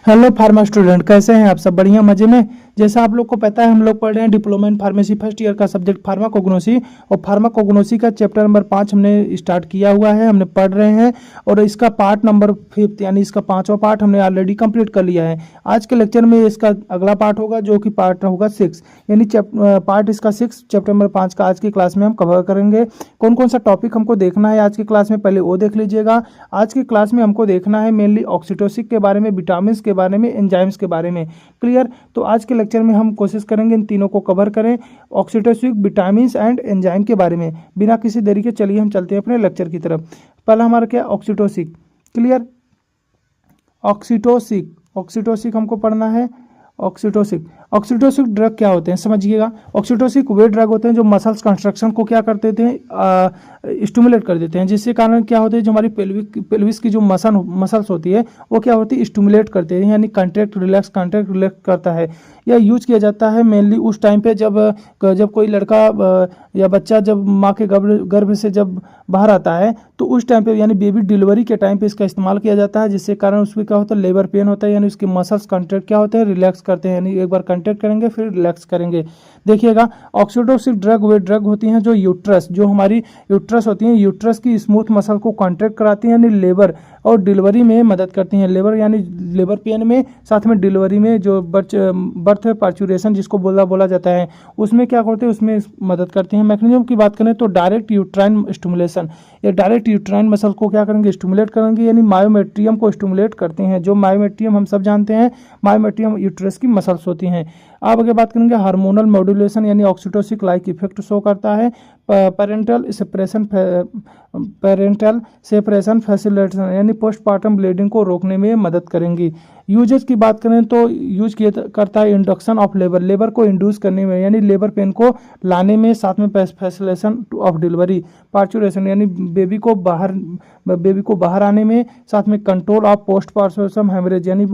Hello pharma student, कैसे हैं आप सब? बढ़िया, मजे में। जैसा आप लोग को पता है, हम लोग पढ़ रहे हैं diploma in pharmacy first year का सब्जेक्ट फार्माकोग्नोसी। और फार्माकोग्नोसी का चैप्टर नंबर 5 हमने स्टार्ट किया हुआ है, हमने पढ़ रहे हैं। और इसका पार्ट नंबर 5 यानी इसका 5वां पार्ट हमने ऑलरेडी कंप्लीट कर लिया है। आज के लेक्चर में इसका अगला पार्ट होगा, जो कि पार्ट होगा 6, यानी पार्ट इसका 6 चैप्टर नंबर 5 का आज की क्लास में हम कवर करेंगे। कौन कौन सा टॉपिक हमको देखना है आज की क्लास में, पहले वो देख लीजिएगा। आज की क्लास में हमको देखना है मेनली ऑक्सीटोसिस के बारे में, विटामिन के बारे में, एंजाइम्स के बारे में। क्लियर? तो आज के लेक्चर में हम कोशिश करेंगे इन तीनों को कवर करें, ऑक्सीटोसिस, विटामिन एंड एंजाइम के बारे में। बिना किसी देरी के चलिए हम चलते हैं अपने लेक्चर की तरफ। पहला हमारा क्या, ऑक्सीटोसिस। क्लियर? ऑक्सीटोसिस, ऑक्सीटोसिस हमको पढ़ना है। ऑक्सीटोसिस, ऑक्सीटोसिस ड्रग क्या होते हैं समझिएगा। ऑक्सीटोसिस वे ड्रग होते हैं जो मसल्स कंस्ट्रक्शन को क्या करते थे, स्टिमुलेट कर देते हैं, जिससे कारण क्या होते हैं, जो हमारी पेल्विस की जो मसल्स होती है वो क्या होती है, स्टिमुलेट करते हैं, यानी कंट्रैक्ट रिलैक्स करता है। यह यूज किया जाता है मेनली उस टाइम पे जब कोई लड़का या बच्चा जब माँ के गर्भ से जब बाहर आता है, तो उस टाइम पे यानी बेबी डिलीवरी के टाइम पे इसका इस्तेमाल किया जाता है, जिससे कारण उसमें क्या होता है, लेबर पेन होता है, यानी उसके मसल्स कंट्रैक्ट क्या होते हैं, रिलैक्स करते हैं, यानी एक बार कंट्रैक्ट करेंगे फिर रिलैक्स करेंगे। देखिएगा, ऑक्सीटोसिस ड्रग वे ड्रग होती हैं जो यूट्रस, जो हमारी यूट्रस होती हैं, यूट्रस की स्मूथ मसल को कॉन्ट्रैक्ट कराती हैं, यानी लेबर और डिलीवरी में मदद करती हैं। लेबर यानी लेबर पेन में, साथ में डिलीवरी में जो बर्थ पार्चुरेशन जिसको बोला जाता है, उसमें क्या करते हैं, उसमें मदद करती हैं। मैकेनिज्म की बात करें तो डायरेक्ट यूट्राइन स्टिमुलेशन, ये डायरेक्ट यूट्राइन मसल को क्या करेंगे, स्टिमुलेट करेंगे, यानी मायोमेट्रियम को स्टिमुलेट करते हैं। जो मायोमेट्रियम हम सब जानते हैं, मायोमेट्रियम यूट्रस की मसल्स होती हैं। अब आगे बात करेंगे हार्मोनल मॉड्यूलेशन, यानी ऑक्सीटोसिस लाइक इफेक्ट शो करता है। पेरेंटल सेपरेशन फैसिलिटेशन, यानी पोस्टपार्टम ब्लीडिंग को रोकने में मदद करेंगी। यूजेस की बात करें तो यूज किया करता है इंडक्शन ऑफ लेबर को इंड्यूस करने में, यानी लेबर पेन को लाने में, साथ में फैसिलेशन ऑफ डिलीवरी, पार्चुरेशन यानी बेबी को बाहर आने में, साथ में control of post parturition haemorrhage, यानी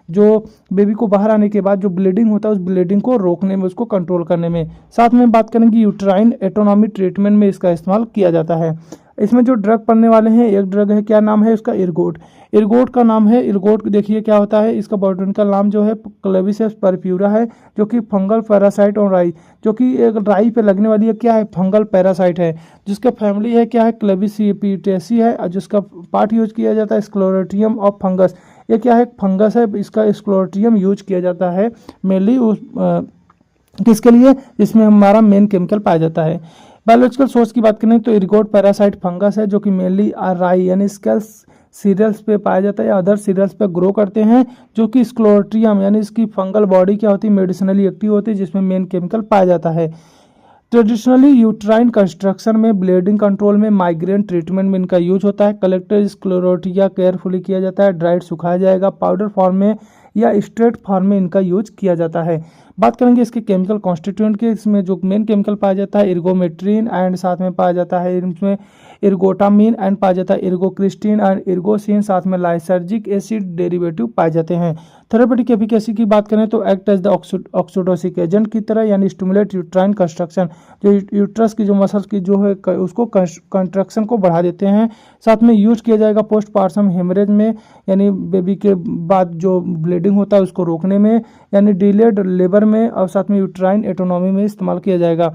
जो बेबी को बाहर आने के बाद जो ब्लीडिंग होता है उस ब्लीडिंग को रोकने में, उसको कंट्रोल करने में। साथ में बात करेंगे यूट्राइन एटोनॉमी ट्रीटमेंट में इसका इस्तेमाल किया जाता है। इसमें जो ड्रग पढ़ने वाले हैं, एक ड्रग है, क्या नाम है उसका, इर्गोट। इर्गोट का नाम है, इर्गोट देखिए क्या होता है, इसका बॉटनिकल नाम जो है क्लेविसेप्स परप्यूरा है, जो कि फंगल पैरासाइट और राई, जो कि एक राई पे लगने वाली है, क्या है, फंगल पैरासाइट है, जिसका फैमिली है क्या है, क्लेविसिपेटेसी है, और जिसका पार्ट यूज किया जाता है स्क्लेरोटियम ऑफ फंगस। ये क्या है, फंगस है, इसका स्क्लेरोटियम यूज किया जाता है मेनली किसके लिए, जिसमें हमारा मेन केमिकल पाया जाता है। बायोलॉजिकल सोर्स की बात करें तो इर्गोट पैरासाइट फंगस है, जो कि मेनली राई यानी स्केल्स सीरियल्स पे पाया जाता है या अदर सीरियल्स पे ग्रो करते हैं, जो कि स्क्लेरोटियम यानी इसकी फंगल बॉडी क्या होती है, मेडिसिनली एक्टिव होती है, जिसमें मेन केमिकल पाया जाता है। ट्रेडिशनली यूट्राइन कंस्ट्रक्शन में, ब्लीडिंग कंट्रोल में, माइग्रेन ट्रीटमेंट में इनका यूज होता है। कलेक्टर स्क्लेरोटिया केयरफुली किया जाता है, ड्राइड सुखाया जाएगा, पाउडर फॉर्म में या स्ट्रेट फॉर्म में इनका यूज किया जाता है। बात करेंगे इसके केमिकल कॉन्स्टिट्यूएंट के, इसमें जो मेन केमिकल पाया जाता है इर्गोमेट्रिन एंड साथ में पाया जाता है इसमें इर्गोटामिन एंड पाया जाता है इर्गोक्रिस्टिन एंड इर्गोसिन, साथ में लाइसर्जिक एसिड डेरिवेटिव पाए जाते हैं। थेरेपेटिक एफिकेसी की बात करें तो एक्ट एज द ऑक्सीटोसिस एजेंट की तरह, यानी स्टिमुलेट यूट्राइन कंस्ट्रक्शन, जो यूट्रस की जो मसल्स की जो है उसको कंस्ट्रक्शन को बढ़ा देते हैं। साथ में यूज किया जाएगा पोस्टपार्टम हेमरेज में, यानी बेबी के बाद जो ब्लीडिंग होता है उसको रोकने में, यानी डिलेड लेबर में, और साथ में यूट्राइन एटोनॉमी में इस्तेमाल किया जाएगा।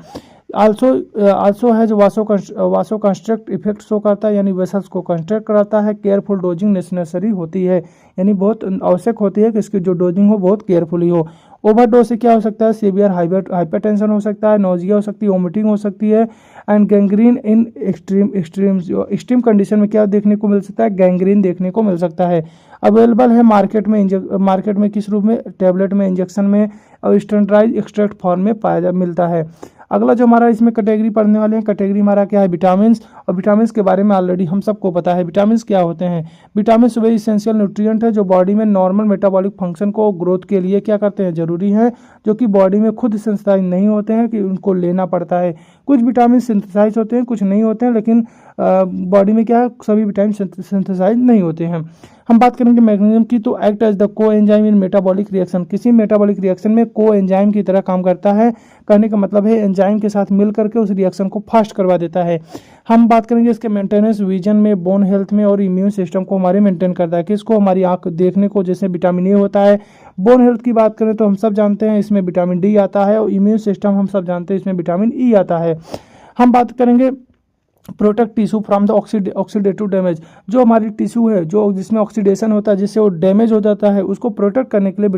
आल्सो हैज वासो कंस्ट्रक्ट इफेक्ट शो करता है, यानी वेसल्स को कंस्ट्रक्ट कराता है। केयरफुल डोजिंग नेसेसरी होती है, यानी बहुत आवश्यक होती है कि इसकी जो डोजिंग हो बहुत केयरफुली हो। ओवरडोज से क्या हो सकता है, सीवियर हाइपरटेंशन हो सकता है, नोजिया हो सकती है, वोमिटिंग हो सकती है, and gangrene in extreme condition में क्या देखने को मिल सकता है, गैंग्रीन देखने को मिल सकता है। अवेलेबल है मार्केट में किस रूप में, टैबलेट में, इंजेक्शन में, और स्टैंडर्डाइज एक्सट्रैक्ट फॉर्म में मिलता है। अगला जो हमारा इसमें कैटेगरी पढ़ने वाले हैं, कैटेगरी हमारा क्या है, विटामिन। और विटामिन के बारे में ऑलरेडी हम सबको पता है विटामिन क्या होते हैं। विटामिन वे इसेंशियल न्यूट्रिएंट है जो बॉडी में नॉर्मल मेटाबॉलिक फंक्शन को ग्रोथ के लिए क्या करते हैं, जरूरी है। जो कि बॉडी में खुद सिंथेसाइज नहीं होते हैं, कि उनको लेना पड़ता है। कुछ विटामिन सिंथेसाइज होते हैं, कुछ नहीं होते हैं, लेकिन बॉडी में क्या है, सभी विटामिन सिंथेसाइज नहीं होते हैं। हम बात करेंगे मैग्नीशियम की, तो एक्ट एज द को एंजाइम इन मेटाबॉलिक रिएक्शन, किसी मेटाबॉलिक रिएक्शन में को एंजाइम की तरह काम करता है। कहने का मतलब है एंजाइम के साथ मिल करके उस रिएक्शन को फास्ट करवा देता है। हम बात करेंगे इसके मेंटेनेंस विजन में, बोन हेल्थ में और इम्यून सिस्टम को हमारे मेंटेन करता है। किसको? हमारी आंख देखने को, जैसे विटामिन ए होता है। बोन हेल्थ की बात करें तो हम सब जानते हैं इसमें विटामिन डी आता है, और इम्यून सिस्टम हम सब जानते हैं इसमें विटामिन ई आता है। हम बात करेंगे protect tissue from the oxidative damage, जो हमारी टिश्यू है, जो जिसमें ऑक्सीडेशन होता है, जिससे वो डैमेज हो जाता है, उसको प्रोटेक्ट करने के लिए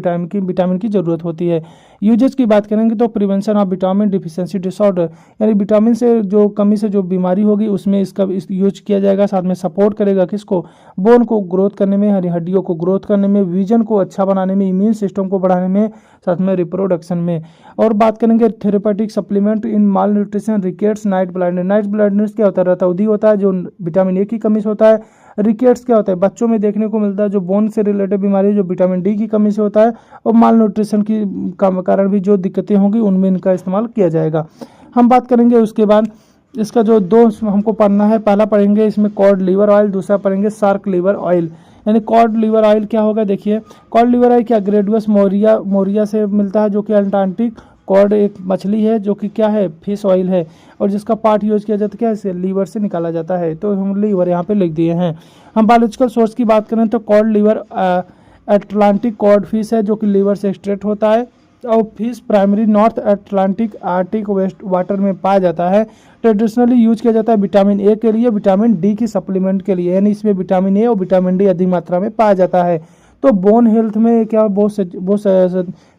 विटामिन की जरूरत होती है। यूजेज की बात करेंगे तो prevention of vitamin deficiency disorder, यानी विटामिन से जो कमी से जो बीमारी होगी उसमें इसका यूज किया जाएगा। साथ में सपोर्ट करेगा किसको? बोन को ग्रोथ करने में, हड्डियों को ग्रोथ करने में, विजन को अच्छा बनाने में, इम्यून सिस्टम को बढ़ाने में, साथ में रिप्रोडक्शन में। और बात करेंगे therapeutic supplement in malnutrition, rickets, night blindness. Night blindness क्या होता है? रतौंधी होता है, जो विटामिन ए की कमी से होता है। रिकेट्स क्या होता है? बच्चों में देखने को मिलता है, जो बोन से रिलेटेड बीमारी है, जो विटामिन डी की कमी से होता है। और माल न्यूट्रिशन की कारण भी जो दिक्कतें होंगी उनमें इनका इस्तेमाल किया जाएगा। हम बात करेंगे उसके बाद इसका जो दो हमको पढ़ना है, पहला पढ़ेंगे इसमें कॉड लिवर ऑयल, दूसरा पढ़ेंगे शार्क लिवर ऑयल। यानी कॉड लिवर ऑयल क्या होगा? देखिए, कॉड लिवर ऑयल क्या ग्रेडुअस मोरिया से मिलता है, जो कि अटलांटिक कॉड एक मछली है, जो कि क्या है? फिश ऑयल है, और जिसका पार्ट यूज किया जाता है क्या? इसे लीवर से निकाला जाता है। तो हम लीवर यहाँ पे लिख दिए हैं। हम बायोलॉजिकल सोर्स की बात करें तो cod liver Atlantic cod fish है, जो कि लीवर से एक्सट्रैक्ट होता है, और fish primary North Atlantic Arctic west water में पाया जाता है। ट्रेडिशनली यूज किया जाता है विटामिन ए के लिए, विटामिन डी की सप्लीमेंट के लिए, यानी इसमें विटामिन ए और विटामिन डी अधिक मात्रा में पाया जाता है। तो बोन हेल्थ में क्या बहुत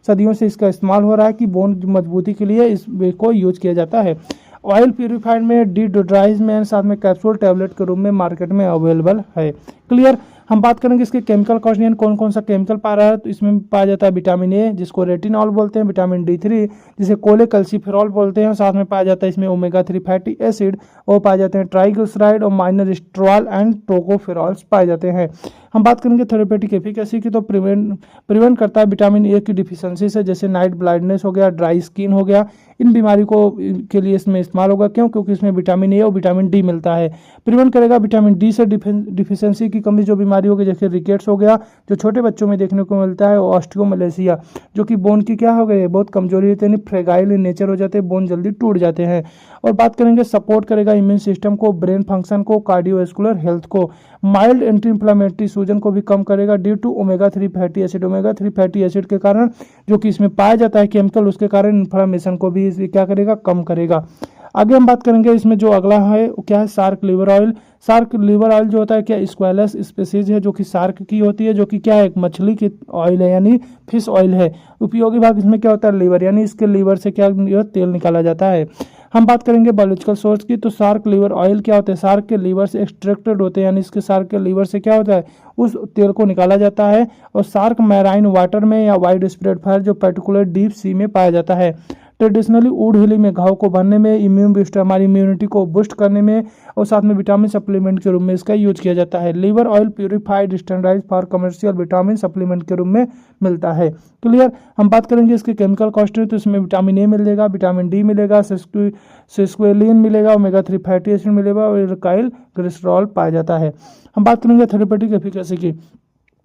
सदियों से इसका इस्तेमाल हो रहा है, कि बोन मजबूती के लिए इसको यूज किया जाता है। ऑयल प्यूरिफाइड में, डीड्राइज में, साथ में कैप्सूल टैबलेट के रूप में मार्केट में अवेलेबल है। क्लियर। हम बात करेंगे इसके केमिकल कॉन्स्टिट्यूएंट कौन कौन सा केमिकल पा रहा है, तो इसमें पाया जाता है विटामिन ए, जिसको रेटिनॉल बोलते हैं, विटामिन D3 जिसे कोलेकैल्सिफेरॉल बोलते हैं, साथ में पाया जाता है इसमें ओमेगा 3 फैटी एसिड, और पाए जाते हैं ट्राइग्लिसराइड और माइनर स्ट्रॉल एंड टोकोफेरॉल्स पाए जाते हैं। हम बात करेंगे थेरेपेटिक एफिकेसी की, तो प्रिवेंट करता है विटामिन ए की डिफिशियंसी से, जैसे नाइट ब्लाइंडनेस हो गया, ड्राई स्किन हो गया, इन बीमारी को के लिए इसमें इस्तेमाल होगा। क्यों? क्योंकि इसमें विटामिन ए और विटामिन डी मिलता है। प्रिवेंट करेगा विटामिन डी से डिफिशियंसी की कमी जो बीमारी होगी, जैसे रिकेट्स हो गया, जो छोटे बच्चों में देखने को मिलता है, और ऑस्टियोमलेशिया, जो कि बोन की क्या हो गई है? बहुत कमजोरी होती है, यानी फ्रेगाइल इन नेचर हो जाते हैं, बोन जल्दी टूट जाते हैं। और बात करेंगे सपोर्ट करेगा इम्यून सिस्टम को, ब्रेन फंक्शन को, कार्डियोवैस्कुलर हेल्थ को, माइल्ड एंटी इंफ्लेमेटरी सूजन को भी कम करेगा due to omega 3 fatty acid. Omega 3 fatty acid के कारण, जो कि इसमें पाया जाता है केमिकल, उसके कारण इन्फ्लेमेशन को भी क्या करेगा? कम करेगा। आगे हम बात करेंगे इसमें जो अगला है वो क्या है? Shark liver oil. Shark liver oil जो होता है क्या? स्क्वैलस स्पीसीज है, जो कि शार्क की होती है, जो कि क्या है? एक मछली की ऑयल है, यानी फिश ऑयल है। उपयोगी भाग इसमें क्या होता है? लिवर, यानी इसके लिवर से क्या तेल निकाला जाता है। हम बात करेंगे बायोलॉजिकल सोर्स की, तो शार्क लिवर ऑयल क्या होता है? शार्क के लिवर से एक्सट्रैक्टेड होते हैं, यानी इसके शार्क के लिवर से क्या होता है? उस तेल को निकाला जाता है। और शार्क मैराइन वाटर में या वाइड स्प्रेड फायर, जो पर्टिकुलर डीप सी में पाया जाता है। ट्रेडिशनली वुड हीलिंग में, घाव को भरने में, इम्यून बूस्टर हमारी इम्यूनिटी को बूस्ट करने में, और साथ में विटामिन सप्लीमेंट के रूप में इसका यूज किया जाता है। Liver oil purified standardise for commercial vitamin supplement के रूप में मिलता है। क्लियर। हम बात करेंगे इसके केमिकल कॉन्स्टिट्यूएंट, तो इसमें विटामिन ए मिलेगा, विटामिन डी मिलेगा, सेस्क्वेलिन मिलेगा, ओमेगा 3 फैटी एसिड मिलेगा, और एल्काइल ग्लिसरॉल पाया जाता है। हम बात करेंगे थेरेपेटिक एफिकेसी की,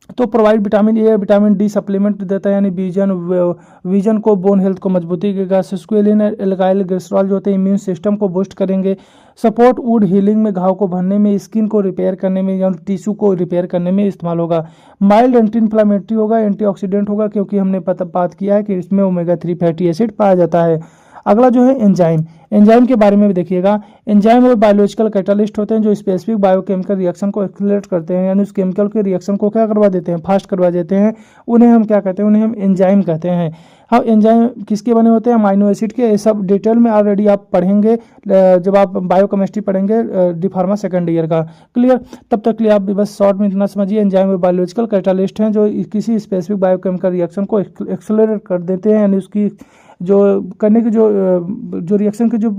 तो provide vitamin A, vitamin D supplement देता है, यानी विजन को, बोन हेल्थ को मजबूती देगा। सिस्क्वेलिन, एल्काइल ग्लिसरॉल जो होते हैं इम्यून सिस्टम को बूस्ट करेंगे। सपोर्ट वुड हीलिंग में, घाव को भरने में, स्किन को रिपेयर करने में, या टिश्यू को रिपेयर करने में इस्तेमाल होगा। माइल्ड एंटी इन्फ्लेमेटरी होगा, एंटीऑक्सीडेंट होगा, क्योंकि हमने बात किया है कि इसमें ओमेगा 3 फैटी एसिड पाया जाता है। अगला जो है एंजाइम, एंजाइम के बारे में भी देखिएगा। एंजाइम वो बायोलॉजिकल कैटालिस्ट होते हैं, जो स्पेसिफिक बायोकेमिकल रिएक्शन को एक्सेलरेट करते हैं, यानी उस केमिकल के रिएक्शन को क्या करवा देते हैं? फास्ट करवा देते हैं। उन्हें हम क्या कहते हैं? उन्हें हम एंजाइम कहते हैं। हाँ, एंजाइम किसके बने होते हैं? अमाइनो एसिड के। ये सब डिटेल में ऑलरेडी आप पढ़ेंगे जब आप बायोकेमिस्ट्री पढ़ेंगे डी फार्मा सेकंड ईयर का। क्लियर। तब तक के लिए आप बस शॉर्ट में इतना समझिए, एंजाइम वो बायोलॉजिकल कैटालिस्ट हैं, जो किसी स्पेसिफिक बायोकेमिकल रिएक्शन को एक्सेलरेट कर देते हैं, यानी उसकी जो करने की जो रिएक्शन की जो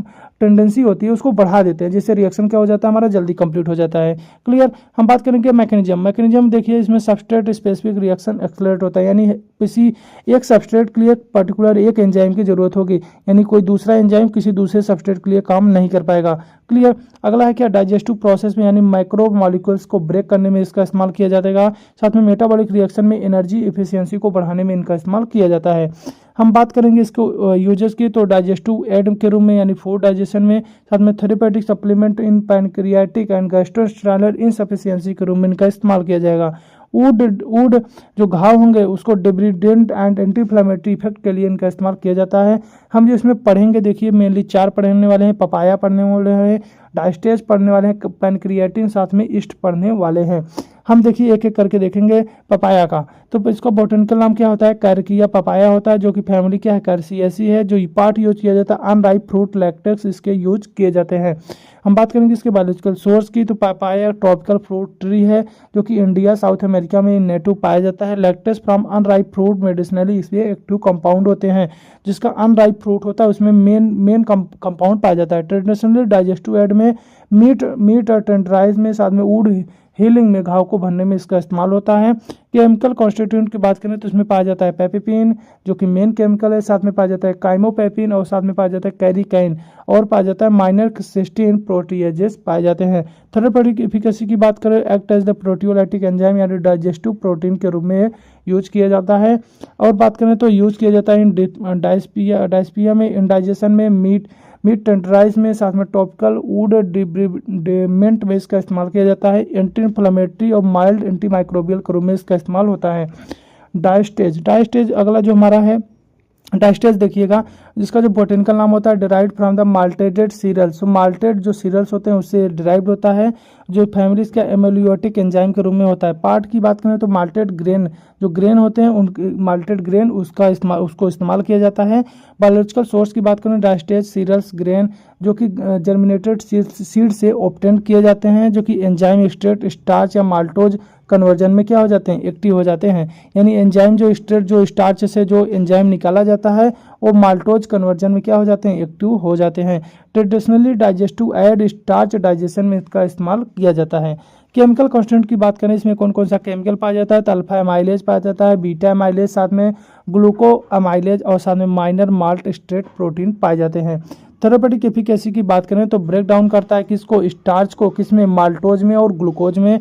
टेंडेंसी होती है उसको बढ़ा देते हैं, जिससे रिएक्शन क्या हो जाता है हमारा जल्दी कंप्लीट हो जाता है। क्लियर। हम बात करेंगे मैकेनिज्म देखिए इसमें सबस्ट्रेट स्पेसिफिक रिएक्शन एक्सेलरेट होता है, यानी किसी एक सबस्ट्रेट के लिए पर्टिकुलर एक एंजाइम की जरूरत होगी, यानी कोई दूसरा एंजाइम किसी दूसरे सबस्ट्रेट के लिए काम नहीं कर पाएगा। क्लियर। अगला है क्या, डाइजेस्टिव प्रोसेस में यानी माइक्रो मॉलिक्यूल्स को ब्रेक करने में इसका इस्तेमाल किया जाएगा। साथ में मेटाबॉलिक रिएक्शन में एनर्जी एफिशिएंसी को बढ़ाने में इनका इस्तेमाल किया जाता है। हम बात करेंगे इसको यूजेस की, तो डाइजेस्टिव एड के रूप में यानी फूड डाइजेशन में, साथ में therapeutic supplement in pancreatic and gastrointestinal insufficiency के रूप में इनका इस्तेमाल किया जाएगा। वुड जो घाव होंगे उसको डिब्रीडेंट एंड एंटी इन्फ्लेमेटरी इफेक्ट के लिए इनका इस्तेमाल किया जाता है। हम जो इसमें पढ़ेंगे देखिए मेनली 4 पढ़ने वाले हैं, पपाया पढ़ने वाले हैं, डाइस्टेज पढ़ने वाले हैं, पैनक्रियाटिन साथ में ईस्ट पढ़ने वाले हैं। हम देखिए एक एक करके देखेंगे पपाया का, तो इसका बोटेनिकल नाम क्या होता है, कैरकिया पपाया होता है, जो कि फैमिली क्या है कैरसिएसी है। जो पार्ट यूज किया जाता है अनराइप फ्रूट लैक्टेक्स इसके यूज किए जाते हैं। हम बात करेंगे इसके बायोलॉजिकल सोर्स की, तो पपाया ट्रॉपिकल फ्रूट ट्री है जो कि इंडिया साउथ अमेरिका में नेटिव पाया जाता है। Lactase from unripe fruit medicinally इसलिए एक्टिव कंपाउंड होते हैं। जिसका अनराइप फ्रूट होता है उसमें मेन कंपाउंड पाया जाता है। ट्रेडिशनली डाइजेस्टिव एड में मीट और टेंडराइज में, साथ में वुड हीलिंग में घाव को भरने में इसका इस्तेमाल होता है। केमिकल कॉन्स्टिट्यूएंट की बात करें तो इसमें पाया जाता है पेपिपिन जो कि मेन केमिकल है, साथ में पाया जाता है काइमोपेपिन और साथ में पाया जाता है कैरिकाइन और पाया जाता है माइनर सिस्टीन प्रोटीएजेस पाए जाते हैं। थेरेपेटिक एफिकेसी की बात करें, act as the proteolytic enzyme यानी डाइजेस्टिव प्रोटीन के रूप में यूज किया जाता है। और बात करें तो यूज किया जाता है इन डायस्पिया में, इंडाइजेशन में, मीट टेंडराइज में, साथ में टॉपिकल वुड डिब्रीडेंट में इसका इस्तेमाल किया जाता है। एंटी इन्फ्लेमेटरी और माइल्ड एंटी माइक्रोबियल के रूप में इसका इस्तेमाल होता है। डाइस्टेज अगला जो हमारा है डाइस्टेज देखिएगा, जिसका जो बोटेनिकल नाम होता है डिराइव्ड फ्रॉम द माल्टेटेड सीरियल्स। तो माल्टेड जो सीरियल्स होते हैं उससे डिराइव्ड होता है, जो फैमिलीज का एमेलियोटिक एंजाइम के रूप में होता है। पार्ट की बात करें तो माल्टेड ग्रेन, जो ग्रेन होते हैं उनके माल्टेड ग्रेन उसको इस्तेमाल किया जाता है। बायोलॉजिकल सोर्स की बात करें डाइस्टेज सीरियल्स ग्रेन जो कि जर्मिनेटेड सीड से ऑब्टेन किए जाते हैं, जो कि एंजाइम एक्सट्रैक्ट स्टार्च या माल्टोज कन्वर्जन में क्या हो जाते हैं एक्टिव हो जाते हैं। यानी एंजाइम जो स्टार्च से जो एंजाइम निकाला जाता है वो माल्टोज कन्वर्जन में क्या हो जाते हैं एक्टिव हो जाते हैं। Traditionally digestive aid starch digestion में इसका इस्तेमाल किया जाता है। केमिकल कॉन्स्टेंट की बात करें इसमें कौन कौन सा केमिकल पाया जाता है, तो अल्फा एमाइलेज पाया जाता है, बीटा एमाइलेज, साथ में ग्लूको एमाइलेज और साथ में माइनर माल्ट स्ट्रेट प्रोटीन पाए जाते हैं। थेरेपेटिक एफिकेसी की बात करें तो ब्रेक डाउन करता है किसको, स्टार्च को, किसमें, माल्टोज में और ग्लूकोज में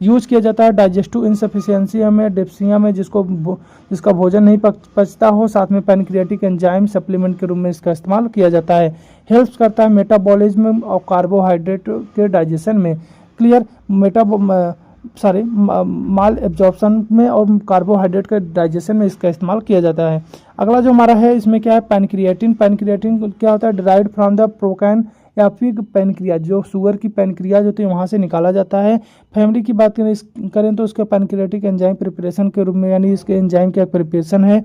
यूज किया जाता है। डाइजेस्टिव इनसफिशिएंसी में, डिप्सिया में जिसका भोजन नहीं पचता हो, साथ में पैनक्रियाटिक एंजाइम सप्लीमेंट के रूप में इसका इस्तेमाल किया जाता है। हेल्प करता है मेटाबॉलिज्म और कार्बोहाइड्रेट के डाइजेशन में। क्लियर। माल एब्जॉर्प्शन में और कार्बोहाइड्रेट के डाइजेशन में इसका इस्तेमाल किया जाता है। अगला जो हमारा है इसमें क्या है पैनक्रियाटिन क्या होता है डिराइव्ड फ्रॉम द प्रोकैन या फिर पैनक्रिया, जो शुगर की पैनक्रिया जो होती है वहाँ से निकाला जाता है। फैमिली की बात करें तो उसका पैनक्रियाटिक एंजाइम प्रिपरेशन के रूप में, यानी इसके एंजाइम का प्रिपरेशन है।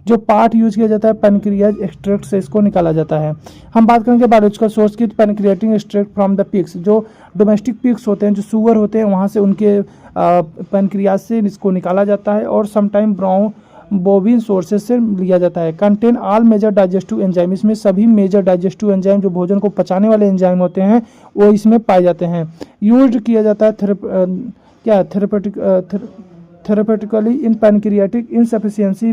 जो पार्ट यूज किया जाता है पैनक्रियाज एक्सट्रैक्ट से इसको निकाला जाता है। हम बात करेंगे बायोलॉजिकल सोर्स की, pancreatic extract from the pigs, जो डोमेस्टिक पिग्स होते हैं, जो सुअर होते हैं, वहाँ से उनके पैनक्रियाज से इसको निकाला जाता है और समटाइम ब्राउन बोविन सोर्सेज से लिया जाता है। Contain all major digestive enzyme, इसमें सभी मेजर डाइजेस्टिव एंजाइम जो भोजन को पचाने वाले एंजाइम होते हैं वो इसमें पाए जाते हैं। यूज किया जाता है थेरेपेटिकली इन पैनक्रियाटिक इनसफिशिएंसी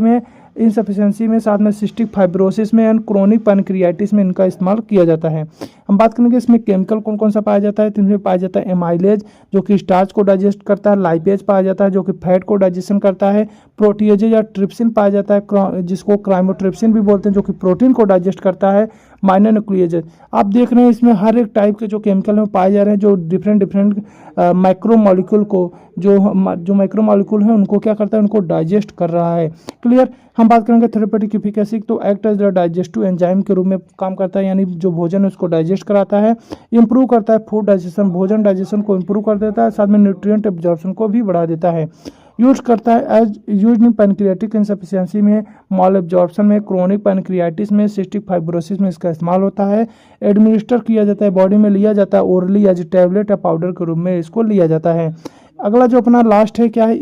में, साथ में सिस्टिक फाइब्रोसिस में एंड क्रोनिक पैनक्रियाटिस में इनका इस्तेमाल किया जाता है। हम बात करेंगे इसमें केमिकल कौन कौन सा पाया जाता है, तो इसमें पाया जाता है एमाइलेज जो कि स्टार्च को डाइजेस्ट करता है, लाइपेज पाया जाता है जो कि फैट को डाइजेशन करता है, प्रोटीएजेज या ट्रिप्सिन पाया जाता है जिसको क्राइमोट्रिप्सिन भी बोलते हैं जो कि प्रोटीन को डाइजेस्ट करता है, माइनर न्यूक्लिएजेज। आप देख रहे हैं इसमें हर एक टाइप के जो केमिकल हैं पाए जा रहे हैं, जो डिफरेंट माइक्रो मॉलिक्यूल को जो माइक्रो मॉलिक्यूल है उनको क्या करता है, उनको डाइजेस्ट कर रहा है। क्लियर। हम बात करेंगे थेरेपेटिक एफिकेसी, तो act as the digestive enzyme के रूप में काम करता है, यानी जो भोजन है उसको डाइजेस्ट कराता है। इंप्रूव करता है फूड डाइजेशन, भोजन डाइजेशन को इंप्रूव कर देता है, साथ में न्यूट्रिएंट एब्जॉर्प्शन को भी बढ़ा देता है। यूज करता है as use in pancreatic insufficiency में, मॉल एब्जॉर्प्शन में, क्रोनिक पैनक्रियाटिस में, सिस्टिक फाइब्रोसिस में इसका इस्तेमाल होता है। एडमिनिस्टर किया जाता है, बॉडी में लिया जाता है ओरली एज टैबलेट या पाउडर के रूप में इसको लिया जाता है। अगला जो अपना लास्ट है क्या है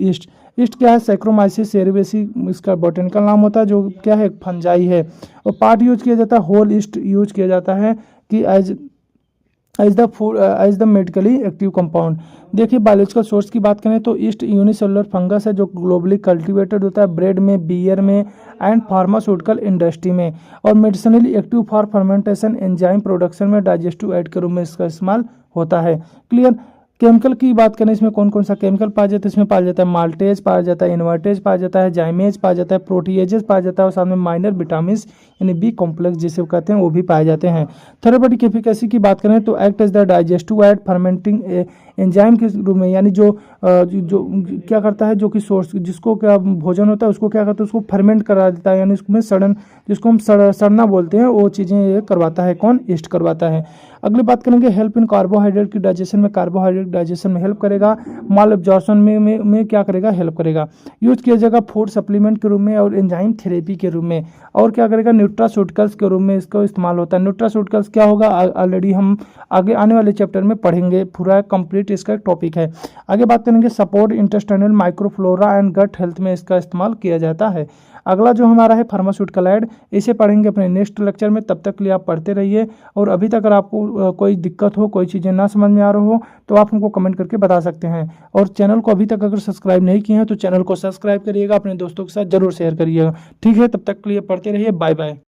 ईस्ट क्या है सैक्रोमाइसिस सेरेबेसी इसका बोटेनिकल नाम होता है, जो क्या है फंजाई है। और पार्ट यूज किया जाता है होल ईस्ट यूज किया जाता है, कि as the medically active compound. देखिए बायोलॉजिकल सोर्स की बात करें तो ईस्ट यूनिसेलुलर फंगस है जो ग्लोबली कल्टीवेटेड होता है ब्रेड में, बियर में एंड फार्मास्यूटिकल इंडस्ट्री में, और medicinally active for fermentation, enzyme production में, डाइजेस्टिव एड के रूप में इसका इस्तेमाल होता है। क्लियर। केमिकल की बात करें इसमें कौन कौन सा केमिकल पाया जाता है, इसमें पाया जाता है माल्टेज, पाया जाता है इन्वर्टेज, पाया जाता है जाइमेज, पाया जाता है प्रोटीएजेस, पाया जाता है और साथ में माइनर विटामिन यानी बी कॉम्प्लेक्स जिसे कहते हैं वो भी पाए जाते हैं। थेरेपेटिक एफिकेसी की बात करें तो act as the digestive aid fermenting enzyme के रूप में, यानी जो क्या करता है, जो कि सोर्स जिसको क्या भोजन होता है उसको क्या करता है, उसको फर्मेंट करा देता है, यानी उसमें सड़न, जिसको हम सड़ना बोलते हैं, वो चीज़ें ये करवाता है। कौन? ईस्ट करवाता है। अगली बात करेंगे हेल्प इन कार्बोहाइड्रेट की डाइजेशन में, कार्बोहाइड्रेट डाइजेशन में हेल्प करेगा, माल एब्जॉर्प्शन में क्या करेगा, हेल्प करेगा। यूज किया जाएगा फूड सप्लीमेंट के रूप में और एंजाइम थेरेपी के रूप में, और क्या करेगा, न्यूट्रास्यूटिकल्स के रूप में इसका इस्तेमाल होता है। न्यूट्रास्यूटिकल्स क्या होगा ऑलरेडी हम आगे आने वाले चैप्टर में पढ़ेंगे, पूरा कंप्लीट इसका एक टॉपिक है। आगे बात करेंगे support intestinal microflora and gut health में इसका इस्तेमाल किया जाता है। अगला जो हमारा है फार्मास्यूटिकल एड, इसे पढ़ेंगे अपने नेक्स्ट लेक्चर में, तब तक के लिए आप पढ़ते रहिए। और अभी तक अगर आपको कोई दिक्कत हो, कोई चीज़ें ना समझ में आ रही हो तो आप हमको कमेंट करके बता सकते हैं। और चैनल को अभी तक अगर सब्सक्राइब नहीं किए हैं तो चैनल को सब्सक्राइब करिएगा, अपने दोस्तों के साथ जरूर शेयर करिएगा। ठीक है, तब तक के लिए पढ़ते रहिए। Bye bye.